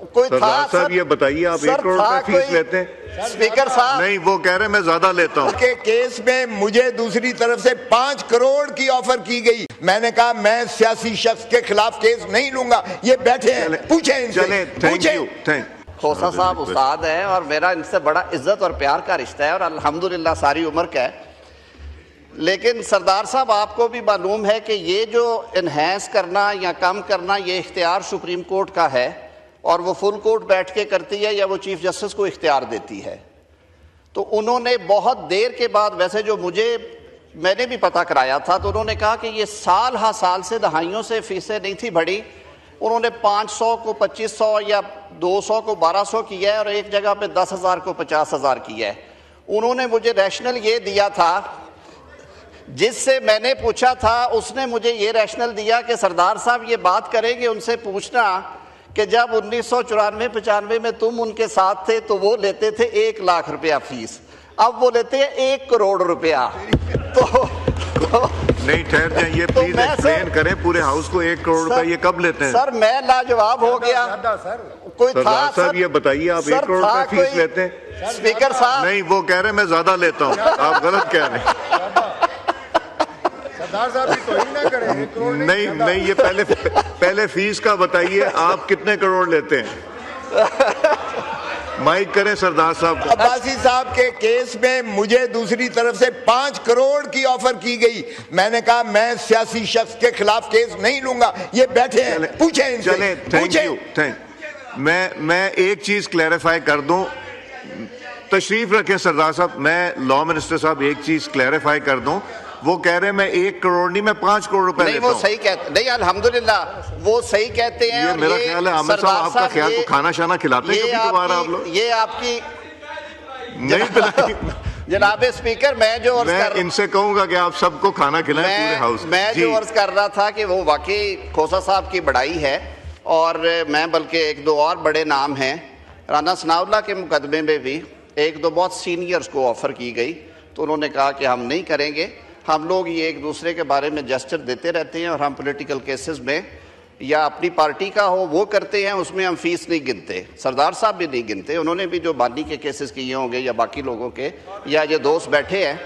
कोई था साहब ये बताइए, आप 1 करोड़ रुपए फीस लेते हैं? स्पीकर साहब नहीं, वो कह रहे हैं मैं ज्यादा लेता हूँ। के केस में मुझे दूसरी तरफ से 5 करोड़ की ऑफर की गई। मैंने कहा मैं सियासी शख्स के खिलाफ केस नहीं लूंगा। ये बैठे हैं, पूछे इनसे। चले, थैंक यू। खोसा साहब उस्ताद हैं और मेरा इनसे बड़ा इज्जत और प्यार का रिश्ता है और अल्हम्दुलिल्लाह सारी उम्र का है। लेकिन सरदार साहब आपको भी मालूम है कि ये जो इन्हेंस करना या कम करना ये इख्तियार सुप्रीम कोर्ट का है और वो फुल कोर्ट बैठ के करती है या वो चीफ जस्टिस को इख्तियार देती है। तो उन्होंने बहुत देर के बाद, वैसे जो मैंने भी पता कराया था, तो उन्होंने कहा कि ये साल हा साल से दहाइयों से फीसें नहीं थी बढ़ी। उन्होंने 500 को 2500 या 200 को 1200 किया है और एक जगह पे 10,000 को 50,000 किया है। उन्होंने मुझे रैशनल ये दिया था, जिससे मैंने पूछा था उसने मुझे ये रैशनल दिया कि सरदार साहब ये बात करेंगे उनसे पूछना कि जब 1994-95 में तुम उनके साथ थे तो वो लेते थे 1 लाख रुपया फीस, अब वो लेते हैं 1 करोड़ रुपया। तो नहीं, ठहर जाए, ये प्लीज एक्सप्लेन करें पूरे हाउस को 1 करोड़ रुपया ये कब लेते हैं? सर मैं लाजवाब हो गया। कोई था सर ये बताइए, आप 1 करोड़ रुपया फीस लेते हैं? स्पीकर साहब नहीं, वो कह रहे हैं मैं ज्यादा लेता हूँ, आप गलत कह रहे हैं। नहीं, ये पहले फीस का बताइए, आप कितने करोड़ लेते हैं? माइक करें सरदार साहब को। अब्बासी साहब के केस में मुझे दूसरी तरफ से 5 करोड़ की ऑफर की गई। मैंने कहा मैं सियासी शख्स के खिलाफ केस नहीं लूंगा। ये बैठे हैं, पूछे इनसे। चले, थैंक यू। मैं एक चीज क्लैरिफाई कर दूं, तशरीफ रखें सरदार साहब। मैं लॉ मिनिस्टर साहब एक चीज क्लैरिफाई कर दूं, वो कह रहे हैं मैं 1 करोड़ नहीं, मैं 5 करोड़ रुपए लेता हूं। वो सही कहते नहीं, अल्हम्दुलिल्लाह वो सही कहते हैं। ये मेरा ख्याल है आमिर साहब आपका ख्याल को खाना शाना खिलाते हैं कभी दोबारा आप लोग? ये आपकी नहीं पिलाई। जनाब स्पीकर, मैं इनसे कहूंगा कि आप सबको खाना खिलाएं पूरे हाउस। मैं जो अर्ज कर रहा था कि वो वाकई खोसा साहब की बड़ाई है और मैं बल्कि 1-2 और बड़े नाम हैं। राना सनाउल्लाह के मुकदमे में भी 1-2 बहुत सीनियर्स को ऑफर की गई तो उन्होंने कहा कि हम नहीं करेंगे। हम लोग ये एक दूसरे के बारे में जेस्चर देते रहते हैं और हम पॉलिटिकल केसेस में या अपनी पार्टी का हो वो करते हैं, उसमें हम फीस नहीं गिनते। सरदार साहब भी नहीं गिनते, उन्होंने भी जो बानी के केसेस किए होंगे या बाकी लोगों के या जो दोस्त बैठे हैं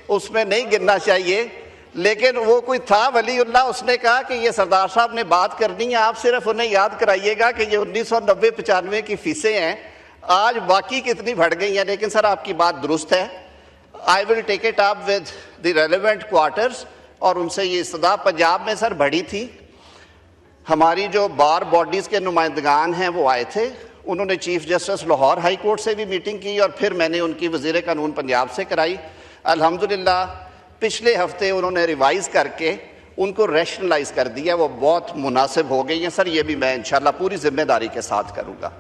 उसमें नहीं गिनना चाहिए। लेकिन वो कोई था वलीउल्लाह, उसने कहा कि ये सरदार साहब ने बात करनी है, आप सिर्फ उन्हें याद कराइएगा कि ये 1990-95 की फीसें हैं, आज बाकी कितनी बढ़ गई हैं। लेकिन सर आपकी बात दुरुस्त है। I will take it up with the relevant quarters और उनसे ये इस्तदा पंजाब में सर बढ़ी थी। हमारी जो बार बॉडीज़ के नुमाइंदगान हैं वो आए थे, उन्होंने chief justice Lahore high court से भी मीटिंग की और फिर मैंने उनकी वज़ीर कानून पंजाब से कराई। अल्हम्दुलिल्लाह पिछले हफ्ते उन्होंने रिवाइज़ करके उनको रैशनलाइज कर दिया, वो बहुत मुनासिब हो गई हैं सर। ये भी मैं इंशाल्लाह पूरी जिम्मेदारी के साथ करूँगा।